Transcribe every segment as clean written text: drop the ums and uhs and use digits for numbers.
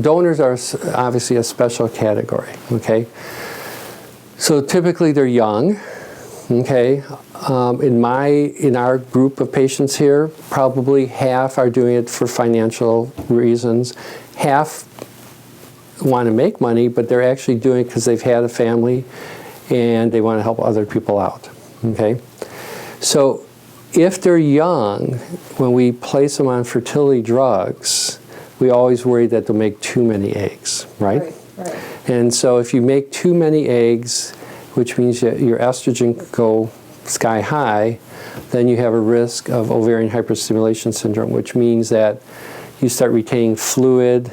Donors are obviously a special category, okay? So typically they're young, okay? In our group of patients here, probably half are doing it for financial reasons. Half want to make money, but they're actually doing it because they've had a family and they want to help other people out, okay? So if they're young, when we place them on fertility drugs, we always worry that they'll make too many eggs, right? Right. And so if you make too many eggs, which means that your estrogen could go sky high, then you have a risk of ovarian hyperstimulation syndrome, which means that you start retaining fluid,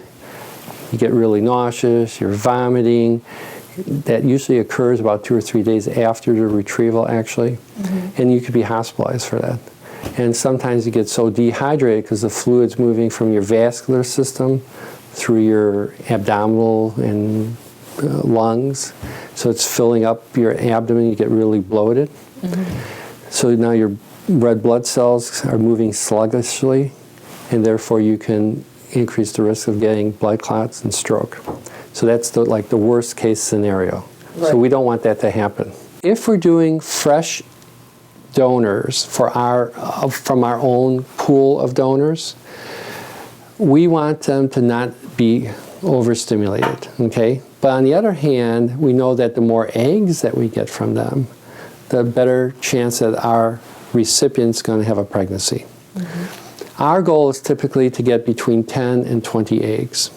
you get really nauseous, you're vomiting. That usually occurs about 2 or 3 days after the retrieval, actually, and you could be hospitalized for that. And sometimes you get so dehydrated because the fluid's moving from your vascular system through your abdominal and lungs. So it's filling up your abdomen, you get really bloated. So now your red blood cells are moving sluggishly, and therefore you can increase the risk of getting blood clots and stroke. So that's the worst case scenario. Right. So we don't want that to happen. If we're doing fresh donors from our own pool of donors, we want them to not be overstimulated, okay? But on the other hand, we know that the more eggs that we get from them, the better chance that our recipient's going to have a pregnancy. Our goal is typically to get between 10 and 20 eggs.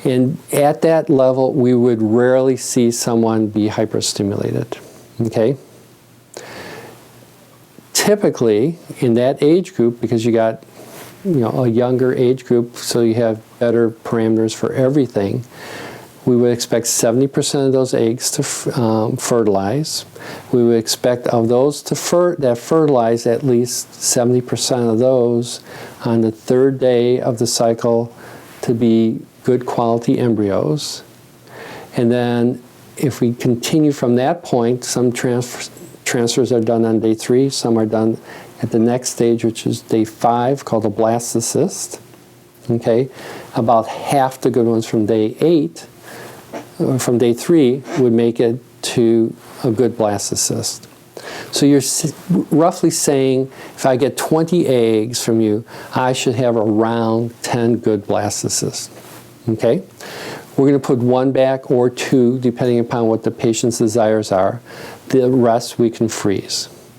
And at that level, we would rarely see someone be hyperstimulated, okay? Typically, in that age group, because you got a younger age group, so you have better parameters for everything, we would expect 70% of those eggs to fertilize. We would expect of those that fertilize, at least 70% of those on the 3rd day of the cycle to be good quality embryos. And then if we continue from that point, some transfers are done on day 3, some are done at the next stage, which is day 5, called a blastocyst. Okay? About half the good ones from day 8, or from day 3, would make it to a good blastocyst. So you're roughly saying, if I get 20 eggs from you, I should have around 10 good blastocysts. Okay? We're going to put 1 back or 2, depending upon what the patient's desires are. The rest we can freeze.